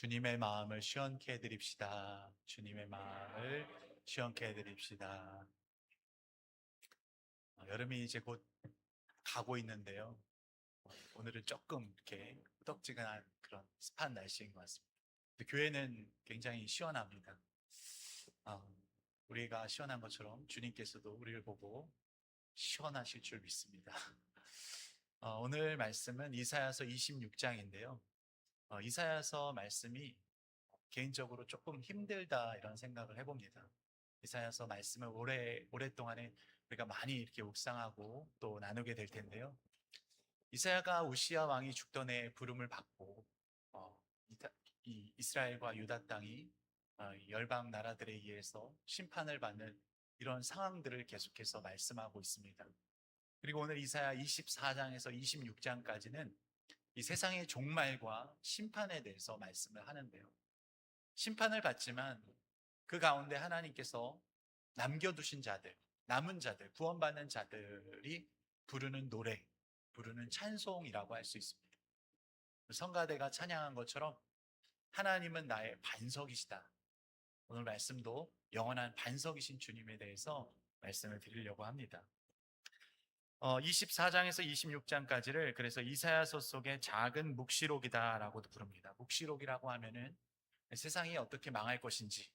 주님의 마음을 시원케 해드립시다. 주님의 마음을 시원케 해드립시다. 여름이 이제 곧 가고 있는데요. 오늘은 조금 이렇게 후덥지근한 그런 습한 날씨인 것 같습니다. 근데 교회는 굉장히 시원합니다. 아, 우리가 시원한 것처럼 주님께서도 우리를 보고 시원하실 줄 믿습니다. 오늘 말씀은 이사야서 26장인데요. 이사야서 말씀이 개인적으로 조금 힘들다 이런 생각을 해봅니다. 이사야서 말씀을 오랫동안에 우리가 많이 이렇게 묵상하고 또 나누게 될 텐데요. 이사야가 우시야 왕이 죽던 해에 부름을 받고 어, 이스라엘과 유다 땅이 열방 나라들에 의해서 심판을 받는 이런 상황들을 계속해서 말씀하고 있습니다. 그리고 오늘 이사야 24장에서 26장까지는 이 세상의 종말과 심판에 대해서 말씀을 하는데요. 심판을 받지만 그 가운데 하나님께서 남겨두신 자들, 남은 자들, 구원받는 자들이 부르는 노래, 부르는 찬송이라고 할 수 있습니다. 성가대가 찬양한 것처럼 하나님은 나의 반석이시다. 오늘 말씀도 영원한 반석이신 주님에 대해서 말씀을 드리려고 합니다. 24장에서 26장까지를 그래서 이사야서 속의 작은 묵시록이다라고도 부릅니다. 묵시록이라고 하면은 세상이 어떻게 망할 것인지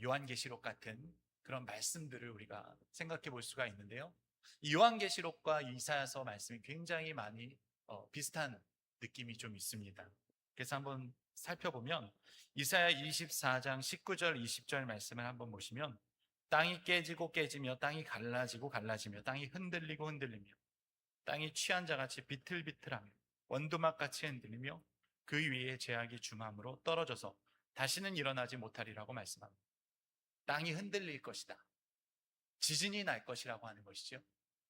요한계시록 같은 그런 말씀들을 우리가 생각해 볼 수가 있는데요. 이 요한계시록과 이사야서 말씀이 굉장히 많이 비슷한 느낌이 좀 있습니다. 그래서 한번 살펴보면 이사야 24장 19절 20절 말씀을 한번 보시면 땅이 깨지고 깨지며 땅이 갈라지고 갈라지며 땅이 흔들리고 흔들리며 땅이 취한 자같이 비틀비틀하며 원두막같이 흔들리며 그 위에 죄악이 중함으로 떨어져서 다시는 일어나지 못하리라고 말씀합니다. 땅이 흔들릴 것이다. 지진이 날 것이라고 하는 것이죠.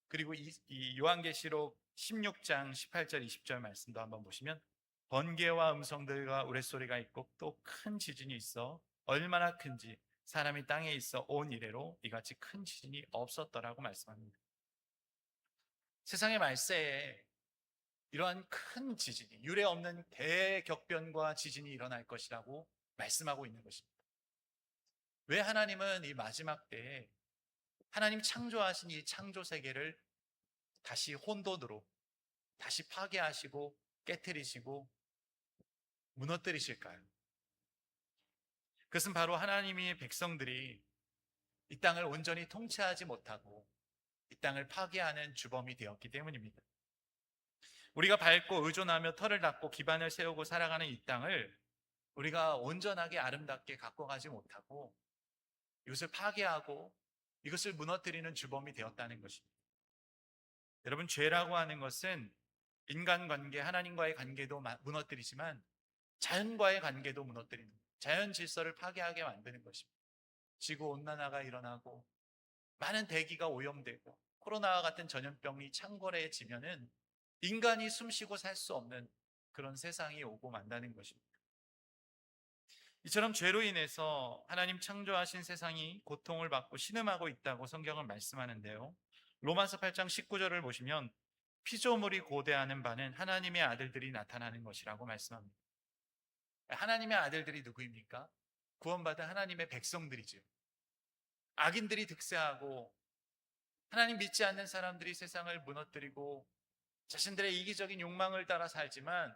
그리고 이 요한계시록 16장 18절 20절 말씀도 한번 보시면 번개와 음성들과 우레소리가 있고 또 큰 지진이 있어 얼마나 큰지 사람이 땅에 있어 온 이래로 이같이 큰 지진이 없었더라고 말씀합니다. 세상의 말세에 이러한 큰 지진이 유례 없는 대격변과 지진이 일어날 것이라고 말씀하고 있는 것입니다. 왜 하나님은 이 마지막 때에 하나님 창조하신 이 창조 세계를 다시 혼돈으로 다시 파괴하시고 깨트리시고 무너뜨리실까요? 그것은 바로 하나님의 백성들이 이 땅을 온전히 통치하지 못하고 이 땅을 파괴하는 주범이 되었기 때문입니다. 우리가 밟고 의존하며 털을 닦고 기반을 세우고 살아가는 이 땅을 우리가 온전하게 아름답게 갖고 가지 못하고 이것을 파괴하고 이것을 무너뜨리는 주범이 되었다는 것입니다. 여러분, 죄라고 하는 것은 인간관계, 하나님과의 관계도 무너뜨리지만 자연과의 관계도 무너뜨리는, 자연 질서를 파괴하게 만드는 것입니다. 지구온난화가 일어나고 많은 대기가 오염되고 코로나와 같은 전염병이 창궐해지면은 인간이 숨쉬고 살 수 없는 그런 세상이 오고 만다는 것입니다. 이처럼 죄로 인해서 하나님 창조하신 세상이 고통을 받고 신음하고 있다고 성경은 말씀하는데요. 로마서 8장 19절을 보시면 피조물이 고대하는 바는 하나님의 아들들이 나타나는 것이라고 말씀합니다. 하나님의 아들들이 누구입니까? 구원받은 하나님의 백성들이죠. 악인들이 득세하고 하나님 믿지 않는 사람들이 세상을 무너뜨리고 자신들의 이기적인 욕망을 따라 살지만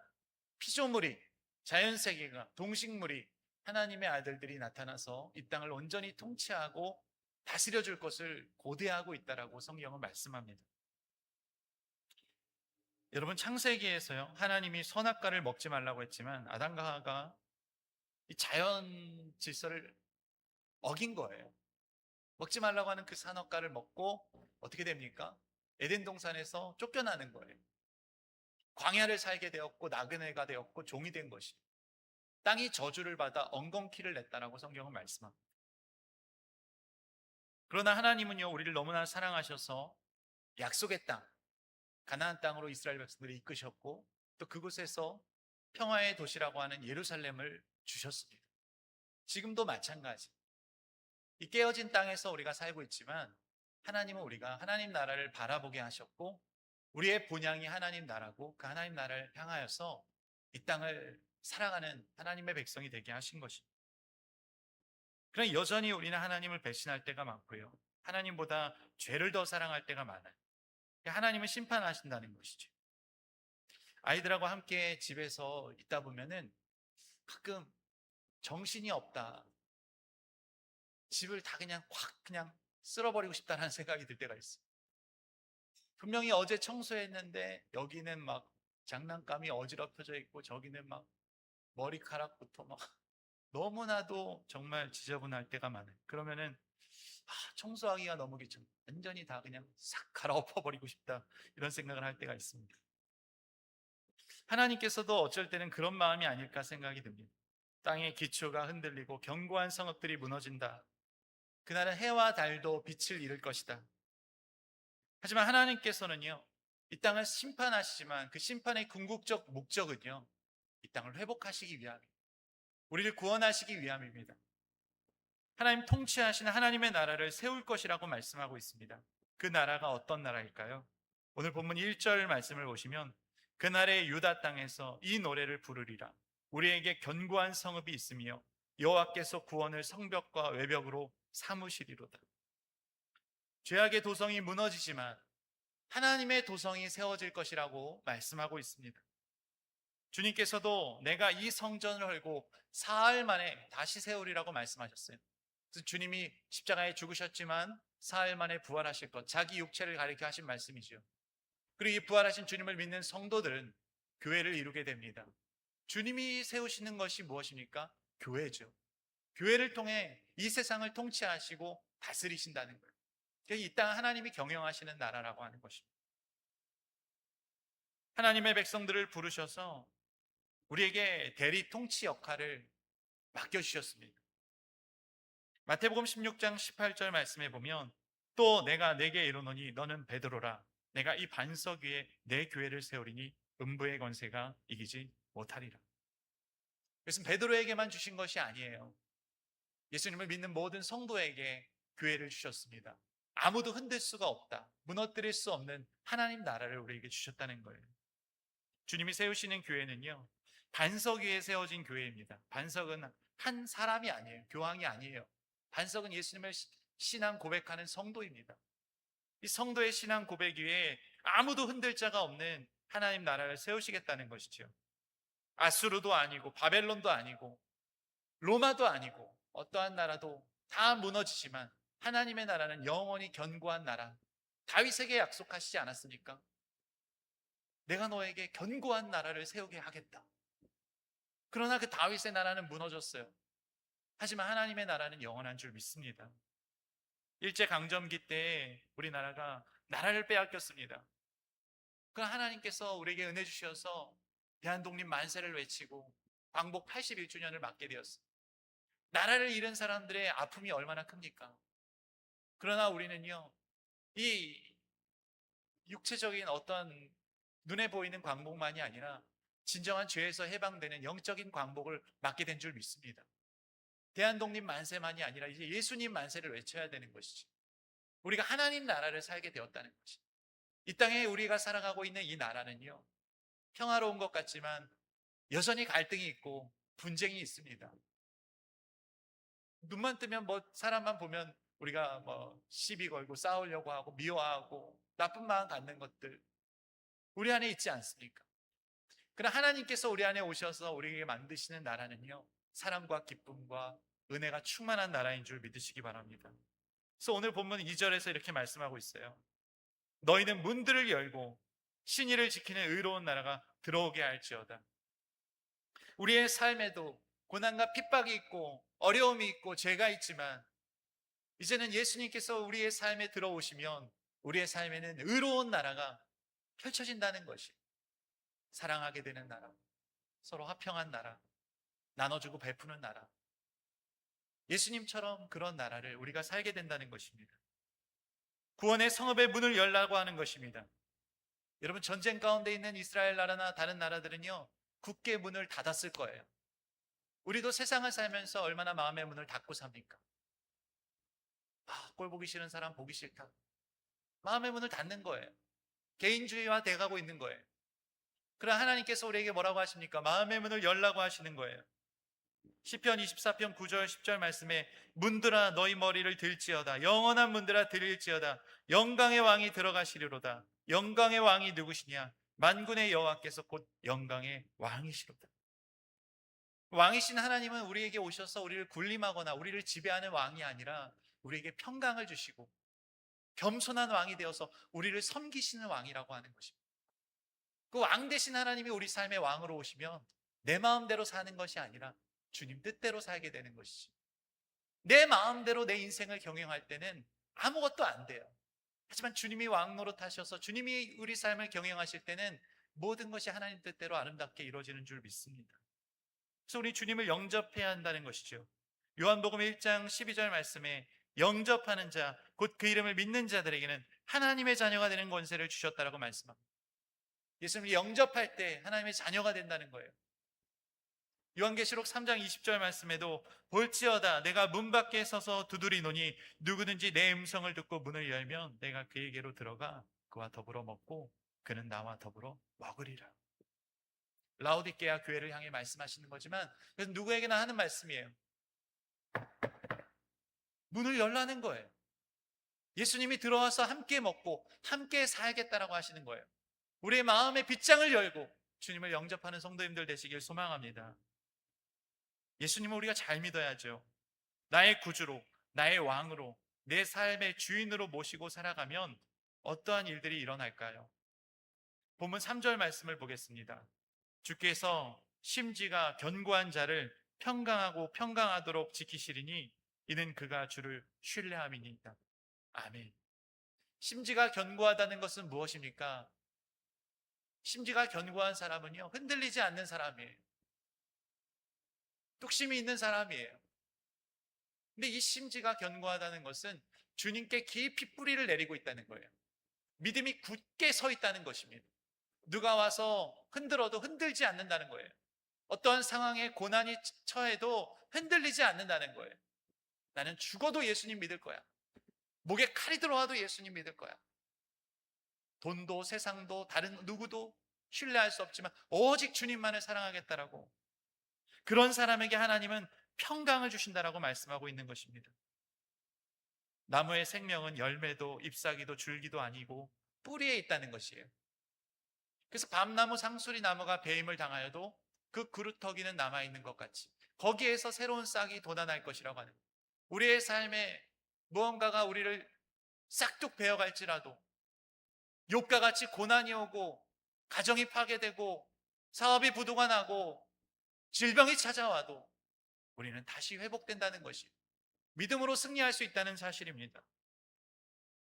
피조물이, 자연세계가, 동식물이 하나님의 아들들이 나타나서 이 땅을 온전히 통치하고 다스려 줄 것을 고대하고 있다라고 성경은 말씀합니다. 여러분, 창세기에서요, 하나님이 선악과를 먹지 말라고 했지만 아담과 하와가 이 자연 질서를 어긴 거예요. 먹지 말라고 하는 그 선악과를 먹고 어떻게 됩니까? 에덴 동산에서 쫓겨나는 거예요. 광야를 살게 되었고 나그네가 되었고 종이 된 것이, 땅이 저주를 받아 엉겅퀴를 냈다라고 성경은 말씀합니다. 그러나 하나님은요, 우리를 너무나 사랑하셔서 약속의 땅, 가나안 땅으로 이스라엘 백성들을 이끄셨고 또 그곳에서 평화의 도시라고 하는 예루살렘을 주셨습니다. 지금도 마찬가지. 이 깨어진 땅에서 우리가 살고 있지만 하나님은 우리가 하나님 나라를 바라보게 하셨고 우리의 본향이 하나님 나라고 그 하나님 나라를 향하여서 이 땅을 사랑하는 하나님의 백성이 되게 하신 것입니다. 그러나 여전히 우리는 하나님을 배신할 때가 많고요. 하나님보다 죄를 더 사랑할 때가 많아요. 하나님은 심판하신다는 것이죠. 아이들하고 함께 집에서 있다 보면은 가끔 정신이 없다. 집을 다 그냥 확 그냥 쓸어버리고 싶다는 생각이 들 때가 있어요. 분명히 어제 청소했는데 여기는 막 장난감이 어지럽혀져 있고 저기는 막 머리카락부터 막 너무나도 정말 지저분할 때가 많아요. 그러면은 청소하기가 너무 귀찮아. 완전히 다 그냥 싹 갈아엎어버리고 싶다. 이런 생각을 할 때가 있습니다. 하나님께서도 어쩔 때는 그런 마음이 아닐까 생각이 듭니다. 땅의 기초가 흔들리고 견고한 성읍들이 무너진다. 그날은 해와 달도 빛을 잃을 것이다. 하지만 하나님께서는요, 이 땅을 심판하시지만 그 심판의 궁극적 목적은요, 이 땅을 회복하시기 위함입니다. 우리를 구원하시기 위함입니다. 하나님 통치하시는 하나님의 나라를 세울 것이라고 말씀하고 있습니다. 그 나라가 어떤 나라일까요? 오늘 본문 1절 말씀을 보시면 그날의 유다 땅에서 이 노래를 부르리라. 우리에게 견고한 성읍이 있으며 여호와께서 구원을 성벽과 외벽으로 삼으시리로다. 죄악의 도성이 무너지지만 하나님의 도성이 세워질 것이라고 말씀하고 있습니다. 주님께서도 내가 이 성전을 헐고 사흘 만에 다시 세우리라고 말씀하셨어요. 그래서 주님이 십자가에 죽으셨지만 사흘 만에 부활하실 것, 자기 육체를 가리켜 하신 말씀이죠. 그리고 이 부활하신 주님을 믿는 성도들은 교회를 이루게 됩니다. 주님이 세우시는 것이 무엇입니까? 교회죠. 교회를 통해 이 세상을 통치하시고 다스리신다는 거예요. 이 땅 하나님이 경영하시는 나라라고 하는 것입니다. 하나님의 백성들을 부르셔서 우리에게 대리 통치 역할을 맡겨주셨습니다. 마태복음 16장 18절 말씀에 보면 또 내가 내게 이르노니 너는 베드로라. 내가 이 반석 위에 내 교회를 세우리니 음부의 권세가 이기지 못하리라. 그것은 베드로에게만 주신 것이 아니에요. 예수님을 믿는 모든 성도에게 교회를 주셨습니다. 아무도 흔들 수가 없다. 무너뜨릴 수 없는 하나님 나라를 우리에게 주셨다는 거예요. 주님이 세우시는 교회는요, 반석 위에 세워진 교회입니다. 반석은 한 사람이 아니에요. 교황이 아니에요. 반석은 예수님의 신앙 고백하는 성도입니다. 이 성도의 신앙 고백 위에 아무도 흔들 자가 없는 하나님 나라를 세우시겠다는 것이죠. 아수르도 아니고 바벨론도 아니고 로마도 아니고 어떠한 나라도 다 무너지지만 하나님의 나라는 영원히 견고한 나라. 다윗에게 약속하시지 않았습니까? 내가 너에게 견고한 나라를 세우게 하겠다. 그러나 그 다윗의 나라는 무너졌어요. 하지만 하나님의 나라는 영원한 줄 믿습니다. 일제강점기 때 우리나라가 나라를 빼앗겼습니다. 그러나 하나님께서 우리에게 은혜 주셔서 대한독립 만세를 외치고 광복 81주년을 맞게 되었습니다. 나라를 잃은 사람들의 아픔이 얼마나 큽니까? 그러나 우리는요, 이 육체적인 어떤 눈에 보이는 광복만이 아니라 진정한 죄에서 해방되는 영적인 광복을 맞게 된 줄 믿습니다. 대한독립 만세만이 아니라 이제 예수님 만세를 외쳐야 되는 것이지. 우리가 하나님 나라를 살게 되었다는 것이. 이 땅에 우리가 살아가고 있는 이 나라는요, 평화로운 것 같지만 여전히 갈등이 있고 분쟁이 있습니다. 눈만 뜨면 사람만 보면 우리가 시비 걸고 싸우려고 하고 미워하고 나쁜 마음 갖는 것들 우리 안에 있지 않습니까? 그러나 하나님께서 우리 안에 오셔서 우리에게 만드시는 나라는요, 사랑과 기쁨과 은혜가 충만한 나라인 줄 믿으시기 바랍니다. 그래서 오늘 본문 2절에서 이렇게 말씀하고 있어요. 너희는 문들을 열고 신의를 지키는 의로운 나라가 들어오게 할지어다. 우리의 삶에도 고난과 핍박이 있고 어려움이 있고 죄가 있지만 이제는 예수님께서 우리의 삶에 들어오시면 우리의 삶에는 의로운 나라가 펼쳐진다는 것이, 사랑하게 되는 나라, 서로 화평한 나라, 나눠주고 베푸는 나라, 예수님처럼 그런 나라를 우리가 살게 된다는 것입니다. 구원의 성읍의 문을 열라고 하는 것입니다. 여러분, 전쟁 가운데 있는 이스라엘 나라나 다른 나라들은요, 굳게 문을 닫았을 거예요. 우리도 세상을 살면서 얼마나 마음의 문을 닫고 삽니까? 꼴 보기 싫은 사람 보기 싫다. 마음의 문을 닫는 거예요. 개인주의화 돼가고 있는 거예요. 그러나 하나님께서 우리에게 뭐라고 하십니까? 마음의 문을 열라고 하시는 거예요. 시편 24편 9절 10절 말씀에 문들아 너희 머리를 들지어다. 영원한 문들아 들릴지어다. 영광의 왕이 들어가시리로다. 영광의 왕이 누구시냐? 만군의 여호와께서 곧 영광의 왕이시로다. 왕이신 하나님은 우리에게 오셔서 우리를 군림하거나 우리를 지배하는 왕이 아니라 우리에게 평강을 주시고 겸손한 왕이 되어서 우리를 섬기시는 왕이라고 하는 것입니다. 그 왕 되신 하나님이 우리 삶의 왕으로 오시면 내 마음대로 사는 것이 아니라 주님 뜻대로 살게 되는 것이지. 내 마음대로 내 인생을 경영할 때는 아무것도 안 돼요. 하지만 주님이 왕 노릇하셔서 주님이 우리 삶을 경영하실 때는 모든 것이 하나님 뜻대로 아름답게 이루어지는 줄 믿습니다. 그래서 우리 주님을 영접해야 한다는 것이죠. 요한복음 1장 12절 말씀에 영접하는 자, 곧 그 이름을 믿는 자들에게는 하나님의 자녀가 되는 권세를 주셨다라고 말씀합니다. 예수님을 영접할 때 하나님의 자녀가 된다는 거예요. 요한계시록 3장 20절 말씀에도 볼지어다 내가 문 밖에 서서 두드리노니 누구든지 내 음성을 듣고 문을 열면 내가 그에게로 들어가 그와 더불어 먹고 그는 나와 더불어 먹으리라. 라오디게아 교회를 향해 말씀하시는 거지만 그래서 누구에게나 하는 말씀이에요. 문을 열라는 거예요. 예수님이 들어와서 함께 먹고 함께 살겠다라고 하시는 거예요. 우리의 마음의 빗장을 열고 주님을 영접하는 성도님들 되시길 소망합니다. 예수님을 우리가 잘 믿어야죠. 나의 구주로, 나의 왕으로, 내 삶의 주인으로 모시고 살아가면 어떠한 일들이 일어날까요? 본문 3절 말씀을 보겠습니다. 주께서 심지가 견고한 자를 평강하고 평강하도록 지키시리니 이는 그가 주를 신뢰함이니이다. 아멘. 심지가 견고하다는 것은 무엇입니까? 심지가 견고한 사람은요, 흔들리지 않는 사람이에요. 뚝심이 있는 사람이에요. 근데 이 심지가 견고하다는 것은 주님께 깊이 뿌리를 내리고 있다는 거예요. 믿음이 굳게 서 있다는 것입니다. 누가 와서 흔들어도 흔들지 않는다는 거예요. 어떠한 상황에 고난이 처해도 흔들리지 않는다는 거예요. 나는 죽어도 예수님 믿을 거야. 목에 칼이 들어와도 예수님 믿을 거야. 돈도 세상도 다른 누구도 신뢰할 수 없지만 오직 주님만을 사랑하겠다라고, 그런 사람에게 하나님은 평강을 주신다라고 말씀하고 있는 것입니다. 나무의 생명은 열매도 잎사귀도 줄기도 아니고 뿌리에 있다는 것이에요. 그래서 밤나무 상수리 나무가 배임을 당하여도 그 그루터기는 남아있는 것 같이 거기에서 새로운 싹이 돋아날 것이라고 하는 거예요. 우리의 삶에 무언가가 우리를 싹둑 베어갈지라도, 욥과 같이 고난이 오고 가정이 파괴되고 사업이 부도가 나고 질병이 찾아와도 우리는 다시 회복된다는 것이 믿음으로 승리할 수 있다는 사실입니다.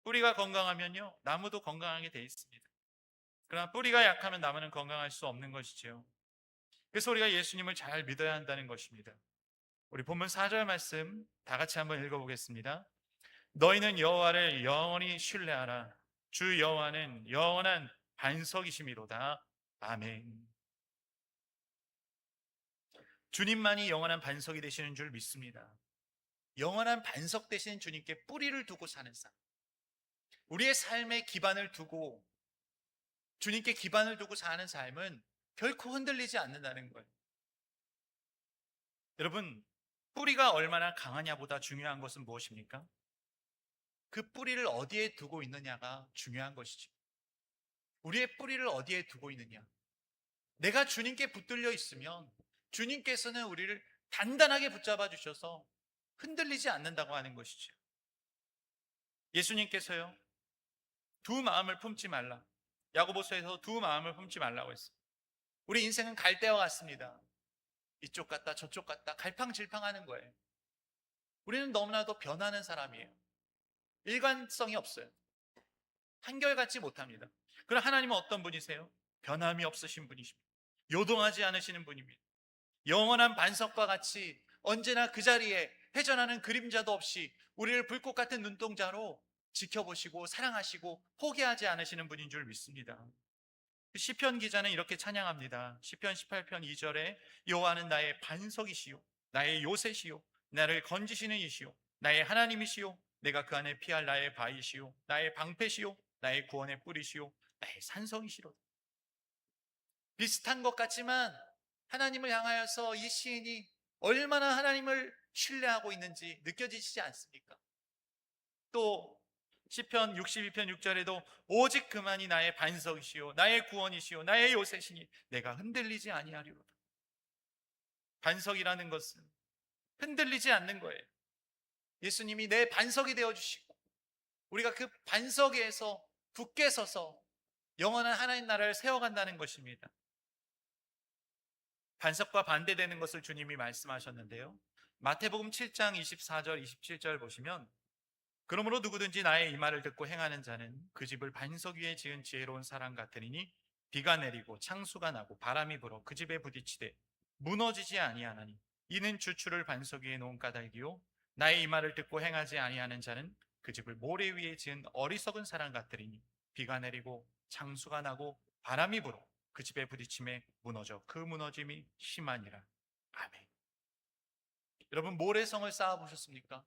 뿌리가 건강하면요, 나무도 건강하게 돼 있습니다. 그러나 뿌리가 약하면 나무는 건강할 수 없는 것이지요. 그래서 우리가 예수님을 잘 믿어야 한다는 것입니다. 우리 본문 4절 말씀 다 같이 한번 읽어보겠습니다. 너희는 여호와를 영원히 신뢰하라. 주 여호와는 영원한 반석이심이로다. 아멘. 주님만이 영원한 반석이 되시는 줄 믿습니다. 영원한 반석 되시는 주님께 뿌리를 두고 사는 삶, 우리의 삶에 기반을 두고 주님께 기반을 두고 사는 삶은 결코 흔들리지 않는다는 거예요. 여러분, 뿌리가 얼마나 강하냐보다 중요한 것은 무엇입니까? 그 뿌리를 어디에 두고 있느냐가 중요한 것이죠. 우리의 뿌리를 어디에 두고 있느냐. 내가 주님께 붙들려 있으면 주님께서는 우리를 단단하게 붙잡아 주셔서 흔들리지 않는다고 하는 것이죠. 예수님께서요, 두 마음을 품지 말라. 야고보서에서 두 마음을 품지 말라고 했어요. 우리 인생은 갈대와 같습니다. 이쪽 갔다 저쪽 갔다 갈팡질팡하는 거예요. 우리는 너무나도 변하는 사람이에요. 일관성이 없어요. 한결같지 못합니다. 그럼 하나님은 어떤 분이세요? 변함이 없으신 분이십니다. 요동하지 않으시는 분입니다. 영원한 반석과 같이 언제나 그 자리에 회전하는 그림자도 없이 우리를 불꽃 같은 눈동자로 지켜보시고 사랑하시고 포기하지 않으시는 분인 줄 믿습니다. 시편 기자는 이렇게 찬양합니다. 시편 18편 2절에 여호와는 나의 반석이시요 나의 요새시요 나를 건지시는 이시요 나의 하나님이시요 내가 그 안에 피할 나의 바위시요 나의 방패시요 나의 구원의 뿌리시요 나의 산성이시로다. 비슷한 것 같지만 하나님을 향하여서 이 시인이 얼마나 하나님을 신뢰하고 있는지 느껴지시지 않습니까? 또 시편 62편 6절에도 오직 그만이 나의 반석이시요 나의 구원이시요 나의 요새시니 내가 흔들리지 아니하리로다. 반석이라는 것은 흔들리지 않는 거예요. 예수님이 내 반석이 되어주시고 우리가 그 반석에서 굳게 서서 영원한 하나님 나라를 세워간다는 것입니다. 반석과 반대되는 것을 주님이 말씀하셨는데요, 마태복음 7장 24절 27절 보시면 그러므로 누구든지 나의 이 말을 듣고 행하는 자는 그 집을 반석 위에 지은 지혜로운 사람 같으리니 비가 내리고 창수가 나고 바람이 불어 그 집에 부딪히되 무너지지 아니하나니 이는 주추를 반석 위에 놓은 까닭이요 나의 이 말을 듣고 행하지 아니하는 자는 그 집을 모래 위에 지은 어리석은 사람 같으리니 비가 내리고 창수가 나고 바람이 불어 그 집에 부딪힘에 무너져 그 무너짐이 심하니라. 아멘. 여러분, 모래성을 쌓아보셨습니까?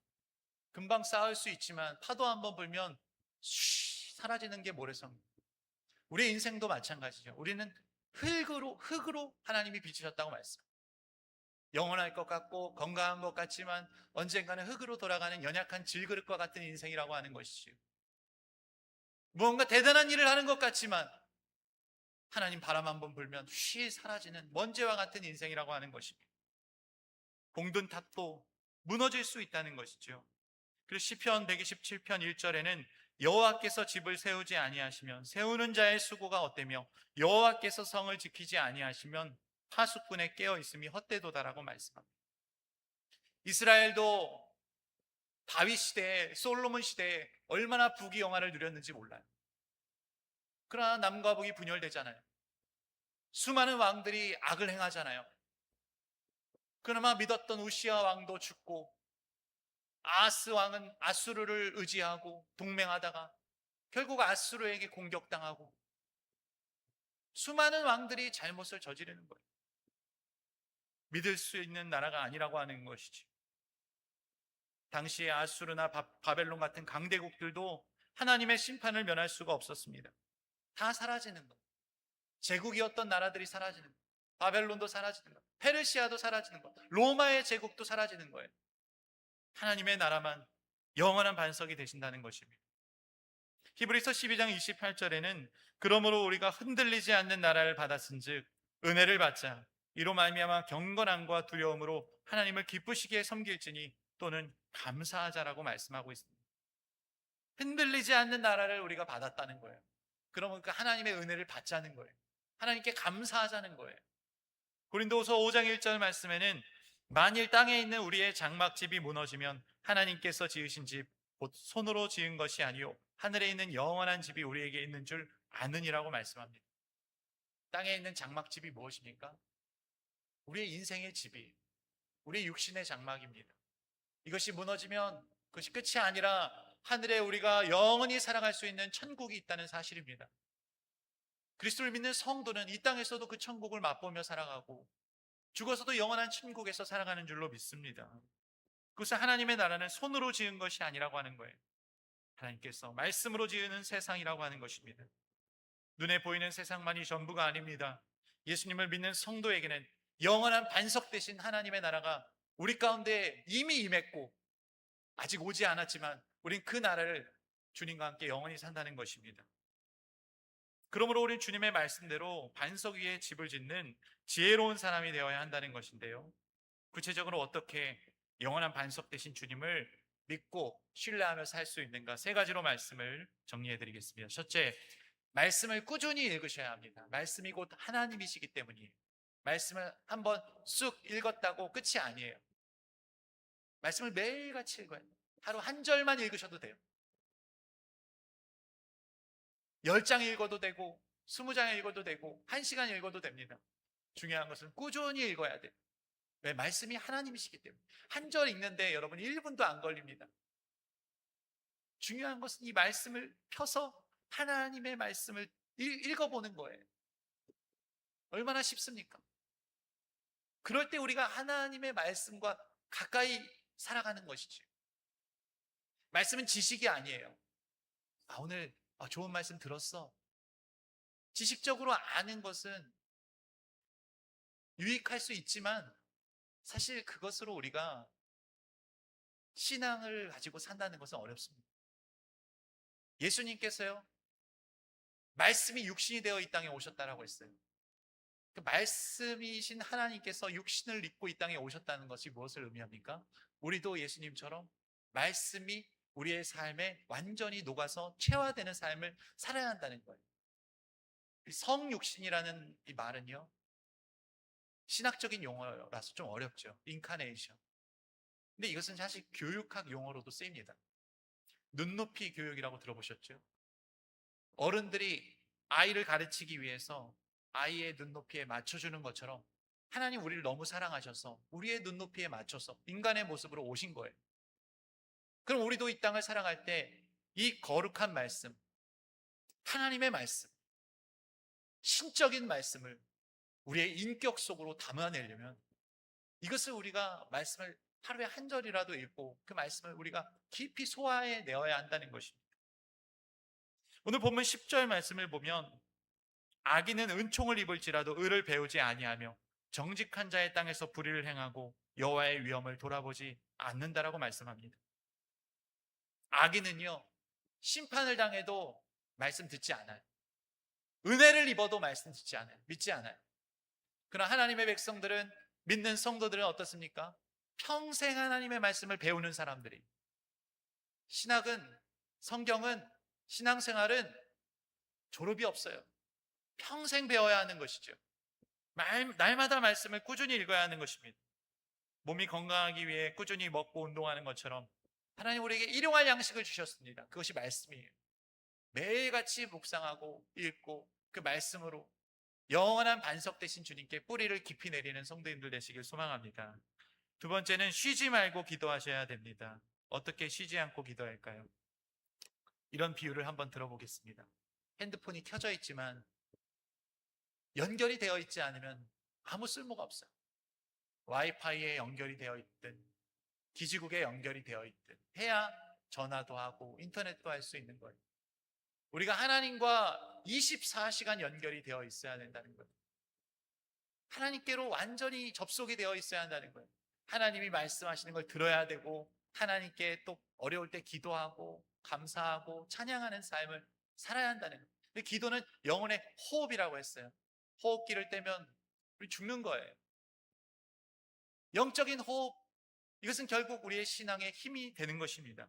금방 쌓을 수 있지만 파도 한번 불면 사라지는 게 모래성. 우리 인생도 마찬가지죠. 우리는 흙으로 하나님이 빚으셨다고 말씀. 영원할 것 같고 건강한 것 같지만 언젠가는 흙으로 돌아가는 연약한 질그릇과 같은 인생이라고 하는 것이지요. 무언가 대단한 일을 하는 것 같지만 하나님 바람 한번 불면 사라지는 먼지와 같은 인생이라고 하는 것입니다. 공든 탑도 무너질 수 있다는 것이죠. 그리고 시편 127편 1절에는 여호와께서 집을 세우지 아니하시면 세우는 자의 수고가 헛되며 여호와께서 성을 지키지 아니하시면 파수꾼의 깨어 있음이 헛되도다라고 말씀합니다. 이스라엘도 다윗 시대에, 솔로몬 시대에 얼마나 부귀영화를 누렸는지 몰라요. 그러나 남과 북이 분열되잖아요. 수많은 왕들이 악을 행하잖아요. 그나마 믿었던 우시아 왕도 죽고 아하스 왕은 아수르를 의지하고 동맹하다가 결국 아수르에게 공격당하고 수많은 왕들이 잘못을 저지르는 거예요. 믿을 수 있는 나라가 아니라고 하는 것이지. 당시에 아수르나 바벨론 같은 강대국들도 하나님의 심판을 면할 수가 없었습니다. 다 사라지는 것. 제국이었던 나라들이 사라지는 것. 바벨론도 사라지는 것. 페르시아도 사라지는 것. 로마의 제국도 사라지는 거예요. 하나님의 나라만 영원한 반석이 되신다는 것입니다. 히브리서 12장 28절에는 그러므로 우리가 흔들리지 않는 나라를 받았은즉 은혜를 받자 이로 말미암아 경건함과 두려움으로 하나님을 기쁘시게 섬길지니 또는 감사하자라고 말씀하고 있습니다. 흔들리지 않는 나라를 우리가 받았다는 거예요. 그러면 그 하나님의 은혜를 받자는 거예요. 하나님께 감사하자는 거예요. 고린도후서 5장 1절 말씀에는 만일 땅에 있는 우리의 장막집이 무너지면 하나님께서 지으신 집 곧 손으로 지은 것이 아니요 하늘에 있는 영원한 집이 우리에게 있는 줄 아느니라고 말씀합니다. 땅에 있는 장막집이 무엇입니까? 우리의 인생의 집이, 우리의 육신의 장막입니다. 이것이 무너지면 그것이 끝이 아니라 하늘에 우리가 영원히 살아갈 수 있는 천국이 있다는 사실입니다. 그리스도를 믿는 성도는 이 땅에서도 그 천국을 맛보며 살아가고 죽어서도 영원한 천국에서 살아가는 줄로 믿습니다. 그것은 하나님의 나라는 손으로 지은 것이 아니라고 하는 거예요. 하나님께서 말씀으로 지으는 세상이라고 하는 것입니다. 눈에 보이는 세상만이 전부가 아닙니다. 예수님을 믿는 성도에게는 영원한 반석 되신 하나님의 나라가 우리 가운데 이미 임했고 아직 오지 않았지만 우린 그 나라를 주님과 함께 영원히 산다는 것입니다. 그러므로 우린 주님의 말씀대로 반석 위에 집을 짓는 지혜로운 사람이 되어야 한다는 것인데요, 구체적으로 어떻게 영원한 반석 되신 주님을 믿고 신뢰하며 살 수 있는가, 세 가지로 말씀을 정리해 드리겠습니다. 첫째, 말씀을 꾸준히 읽으셔야 합니다. 말씀이 곧 하나님이시기 때문이에요. 말씀을 한번 쑥 읽었다고 끝이 아니에요. 말씀을 매일같이 읽어야 돼요. 하루 한 절만 읽으셔도 돼요. 10장 읽어도 되고 20장 읽어도 되고 1시간 읽어도 됩니다. 중요한 것은 꾸준히 읽어야 돼요. 왜? 말씀이 하나님이시기 때문에. 한 절 읽는데 여러분 1분도 안 걸립니다. 중요한 것은 이 말씀을 펴서 하나님의 말씀을 읽어보는 거예요. 얼마나 쉽습니까? 그럴 때 우리가 하나님의 말씀과 가까이 살아가는 것이지. 말씀은 지식이 아니에요. 오늘 좋은 말씀 들었어. 지식적으로 아는 것은 유익할 수 있지만 사실 그것으로 우리가 신앙을 가지고 산다는 것은 어렵습니다. 예수님께서요, 말씀이 육신이 되어 이 땅에 오셨다라고 했어요. 그 말씀이신 하나님께서 육신을 입고 이 땅에 오셨다는 것이 무엇을 의미합니까? 우리도 예수님처럼 말씀이 우리의 삶에 완전히 녹아서 체화되는 삶을 살아야 한다는 거예요. 성육신이라는 이 말은요, 신학적인 용어라서 좀 어렵죠. 인카네이션. 근데 이것은 사실 교육학 용어로도 쓰입니다. 눈높이 교육이라고 들어보셨죠? 어른들이 아이를 가르치기 위해서 아이의 눈높이에 맞춰주는 것처럼 하나님 우리를 너무 사랑하셔서 우리의 눈높이에 맞춰서 인간의 모습으로 오신 거예요. 그럼 우리도 이 땅을 살아갈 때 이 거룩한 말씀, 하나님의 말씀, 신적인 말씀을 우리의 인격 속으로 담아내려면 이것을 우리가 말씀을 하루에 한 절이라도 읽고 그 말씀을 우리가 깊이 소화해 내어야 한다는 것입니다. 오늘 본문 10절 말씀을 보면 악인은 은총을 입을지라도 의를 배우지 아니하며 정직한 자의 땅에서 불의를 행하고 여호와의 위엄을 돌아보지 않는다라고 말씀합니다. 악인은요, 심판을 당해도 말씀 듣지 않아요. 은혜를 입어도 말씀 듣지 않아요. 믿지 않아요. 그러나 하나님의 백성들은, 믿는 성도들은 어떻습니까? 평생 하나님의 말씀을 배우는 사람들이, 신학은, 성경은, 신앙생활은 졸업이 없어요. 평생 배워야 하는 것이죠. 날마다 말씀을 꾸준히 읽어야 하는 것입니다. 몸이 건강하기 위해 꾸준히 먹고 운동하는 것처럼 하나님 우리에게 일용할 양식을 주셨습니다. 그것이 말씀이에요. 매일같이 묵상하고 읽고 그 말씀으로 영원한 반석 되신 주님께 뿌리를 깊이 내리는 성도님들 되시길 소망합니다. 두 번째는 쉬지 말고 기도하셔야 됩니다. 어떻게 쉬지 않고 기도할까요? 이런 비유를 한번 들어보겠습니다. 핸드폰이 켜져 있지만 연결이 되어 있지 않으면 아무 쓸모가 없어요. 와이파이에 연결이 되어 있든 기지국에 연결이 되어 있든 해야 전화도 하고 인터넷도 할 수 있는 거예요. 우리가 하나님과 24시간 연결이 되어 있어야 된다는 거예요. 하나님께로 완전히 접속이 되어 있어야 한다는 거예요. 하나님이 말씀하시는 걸 들어야 되고 하나님께 또 어려울 때 기도하고 감사하고 찬양하는 삶을 살아야 한다는 거예요. 근데 기도는 영혼의 호흡이라고 했어요. 호흡기를 떼면 우리 죽는 거예요. 영적인 호흡, 이것은 결국 우리의 신앙의 힘이 되는 것입니다.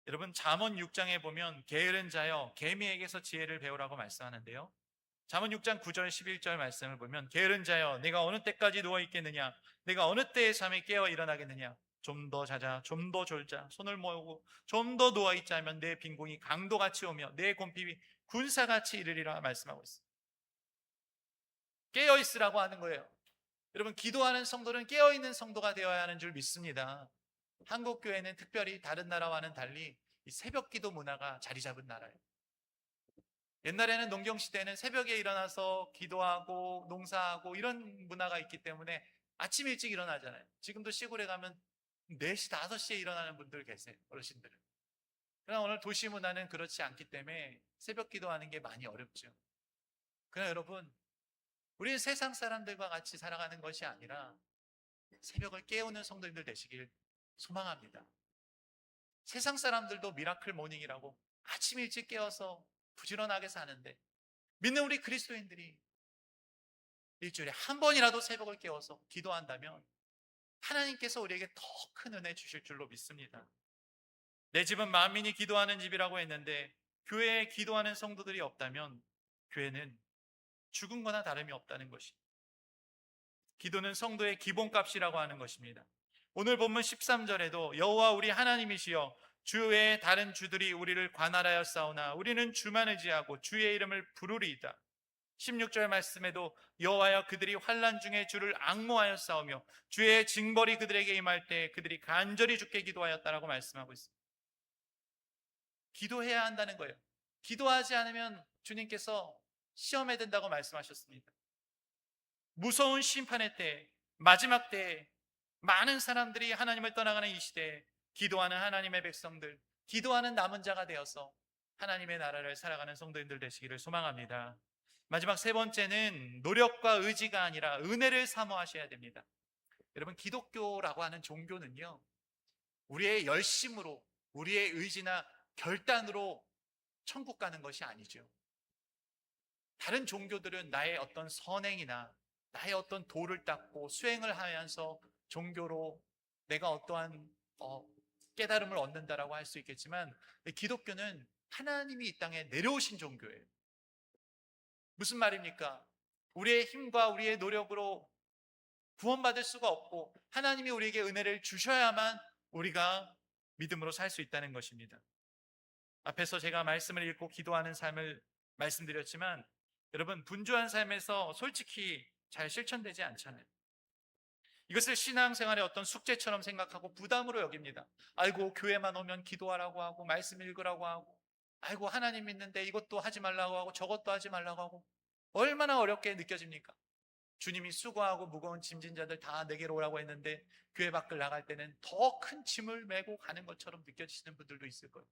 여러분, 잠언 6장에 보면 게으른 자여 개미에게서 지혜를 배우라고 말씀하는데요, 잠언 6장 9절 11절 말씀을 보면 게으른 자여 내가 어느 때까지 누워 있겠느냐, 내가 어느 때에 잠에 깨어 일어나겠느냐, 좀 더 자자, 좀 더 졸자, 손을 모으고 좀 더 누워 있자 하면 내 빈궁이 강도같이 오며 내 곰핍이 군사같이 이르리라 말씀하고 있습니다. 깨어 있으라고 하는 거예요. 여러분, 기도하는 성도는 깨어있는 성도가 되어야 하는 줄 믿습니다. 한국 교회는 특별히 다른 나라와는 달리 이 새벽 기도 문화가 자리 잡은 나라예요. 옛날에는 농경시대에는 새벽에 일어나서 기도하고 농사하고 이런 문화가 있기 때문에 아침 일찍 일어나잖아요. 지금도 시골에 가면 4시, 5시에 일어나는 분들 계세요, 어르신들은. 그러나 오늘 도시 문화는 그렇지 않기 때문에 새벽 기도하는 게 많이 어렵죠. 그러나 여러분, 우리는 세상 사람들과 같이 살아가는 것이 아니라 새벽을 깨우는 성도님들 되시길 소망합니다. 세상 사람들도 미라클 모닝이라고 아침 일찍 깨어서 부지런하게 사는데, 믿는 우리 그리스도인들이 일주일에 한 번이라도 새벽을 깨워서 기도한다면 하나님께서 우리에게 더 큰 은혜 주실 줄로 믿습니다. 내 집은 만민이 기도하는 집이라고 했는데 교회에 기도하는 성도들이 없다면 교회는 죽은 거나 다름이 없다는 것입니다. 기도는 성도의 기본값이라고 하는 것입니다. 오늘 본문 13절에도 여호와 우리 하나님이시여 주 외에 다른 주들이 우리를 관할하여 싸우나 우리는 주만 의지하고 주의 이름을 부르리이다. 16절 말씀에도 여호와여 그들이 환난 중에 주를 앙모하여 싸우며 주의 징벌이 그들에게 임할 때 그들이 간절히 주께 기도하였다라고 말씀하고 있습니다. 기도해야 한다는 거예요. 기도하지 않으면 주님께서 시험에 든다고 말씀하셨습니다. 무서운 심판의 때, 마지막 때에 많은 사람들이 하나님을 떠나가는 이 시대에 기도하는 하나님의 백성들, 기도하는 남은 자가 되어서 하나님의 나라를 살아가는 성도님들 되시기를 소망합니다. 마지막 세 번째는 노력과 의지가 아니라 은혜를 사모하셔야 됩니다. 여러분, 기독교라고 하는 종교는요, 우리의 열심으로, 우리의 의지나 결단으로 천국 가는 것이 아니죠. 다른 종교들은 나의 어떤 선행이나 나의 어떤 도를 닦고 수행을 하면서 종교로 내가 어떠한 깨달음을 얻는다라고 할 수 있겠지만, 기독교는 하나님이 이 땅에 내려오신 종교예요. 무슨 말입니까? 우리의 힘과 우리의 노력으로 구원받을 수가 없고 하나님이 우리에게 은혜를 주셔야만 우리가 믿음으로 살 수 있다는 것입니다. 앞에서 제가 말씀을 읽고 기도하는 삶을 말씀드렸지만, 여러분, 분주한 삶에서 솔직히 잘 실천되지 않잖아요. 이것을 신앙생활의 어떤 숙제처럼 생각하고 부담으로 여깁니다. 아이고, 교회만 오면 기도하라고 하고 말씀 읽으라고 하고, 아이고, 하나님 믿는데 이것도 하지 말라고 하고 저것도 하지 말라고 하고, 얼마나 어렵게 느껴집니까? 주님이 수고하고 무거운 짐진 자들 다 내게로 오라고 했는데 교회 밖을 나갈 때는 더 큰 짐을 메고 가는 것처럼 느껴지시는 분들도 있을 거예요.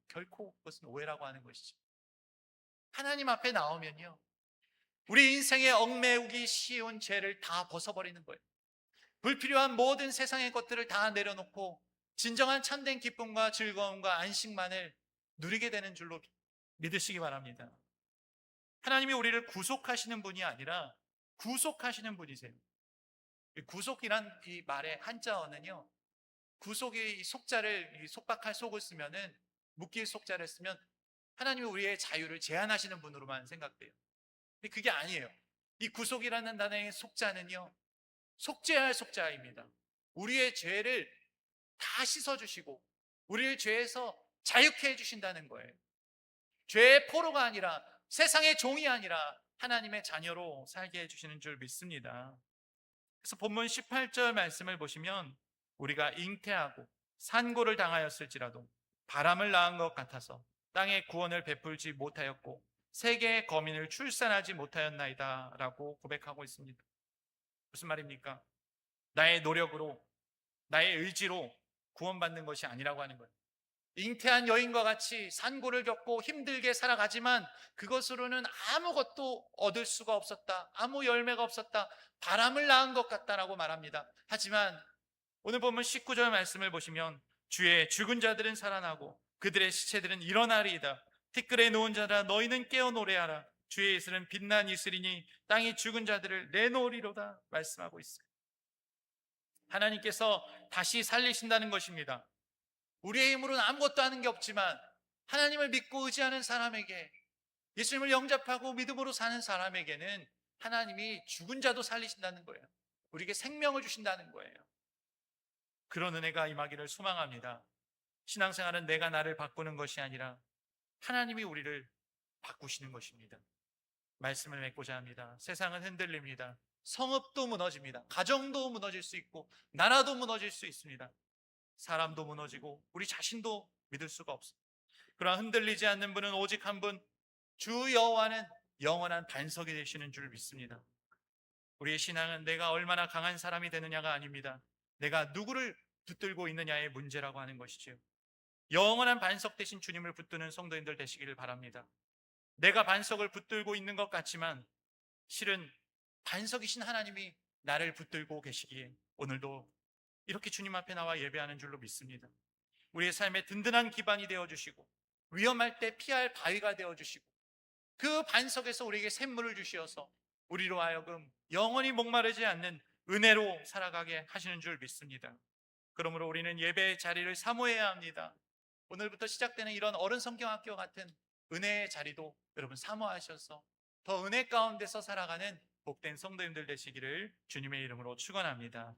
결코 그것은 오해라고 하는 것이죠. 하나님 앞에 나오면요, 우리 인생에 얽매우기 쉬운 죄를 다 벗어버리는 거예요. 불필요한 모든 세상의 것들을 다 내려놓고 진정한 참된 기쁨과 즐거움과 안식만을 누리게 되는 줄로 믿으시기 바랍니다. 하나님이 우리를 구속하시는 분이 아니라 구속하시는 분이세요. 구속이란 이 말의 한자어는요, 구속의 속자를, 속박할 속을 쓰면은, 묶일 속자를 쓰면 하나님이 우리의 자유를 제한하시는 분으로만 생각돼요. 근데 그게 아니에요. 이 구속이라는 단어의 속자는요, 속죄할 속자입니다. 우리의 죄를 다 씻어주시고 우리를 죄에서 자유케 해주신다는 거예요. 죄의 포로가 아니라, 세상의 종이 아니라 하나님의 자녀로 살게 해주시는 줄 믿습니다. 그래서 본문 18절 말씀을 보시면, 우리가 잉태하고 산고를 당하였을지라도 바람을 낳은 것 같아서 땅에 구원을 베풀지 못하였고 세계의 거민을 출산하지 못하였나이다 라고 고백하고 있습니다. 무슨 말입니까? 나의 노력으로, 나의 의지로 구원받는 것이 아니라고 하는 거예요. 잉태한 여인과 같이 산고를 겪고 힘들게 살아가지만 그것으로는 아무것도 얻을 수가 없었다, 아무 열매가 없었다, 바람을 낳은 것 같다라고 말합니다. 하지만 오늘 보면 19절 말씀을 보시면, 주의 죽은 자들은 살아나고 그들의 시체들은 일어나리이다. 티끌에 누운 자라 너희는 깨어 노래하라. 주의 이슬은 빛난 이슬이니 땅이 죽은 자들을 내놓으리로다 말씀하고 있어요. 하나님께서 다시 살리신다는 것입니다. 우리의 힘으로는 아무것도 하는 게 없지만 하나님을 믿고 의지하는 사람에게, 예수님을 영접하고 믿음으로 사는 사람에게는 하나님이 죽은 자도 살리신다는 거예요. 우리에게 생명을 주신다는 거예요. 그런 은혜가 임하기를 소망합니다. 신앙생활은 내가 나를 바꾸는 것이 아니라 하나님이 우리를 바꾸시는 것입니다. 말씀을 맺고자 합니다. 세상은 흔들립니다. 성읍도 무너집니다. 가정도 무너질 수 있고 나라도 무너질 수 있습니다. 사람도 무너지고 우리 자신도 믿을 수가 없습니다. 그러나 흔들리지 않는 분은 오직 한 분, 주 여호와는 영원한 반석이 되시는 줄 믿습니다. 우리의 신앙은 내가 얼마나 강한 사람이 되느냐가 아닙니다. 내가 누구를 붙들고 있느냐의 문제라고 하는 것이지요. 영원한 반석 되신 주님을 붙드는 성도님들 되시기를 바랍니다. 내가 반석을 붙들고 있는 것 같지만 실은 반석이신 하나님이 나를 붙들고 계시기에 오늘도 이렇게 주님 앞에 나와 예배하는 줄로 믿습니다. 우리의 삶에 든든한 기반이 되어주시고 위험할 때 피할 바위가 되어주시고 그 반석에서 우리에게 샘물을 주시어서 우리로 하여금 영원히 목마르지 않는 은혜로 살아가게 하시는 줄 믿습니다. 그러므로 우리는 예배의 자리를 사모해야 합니다. 오늘부터 시작되는 이런 어른 성경학교 같은 은혜의 자리도 여러분 사모하셔서 더 은혜 가운데서 살아가는 복된 성도님들 되시기를 주님의 이름으로 축원합니다.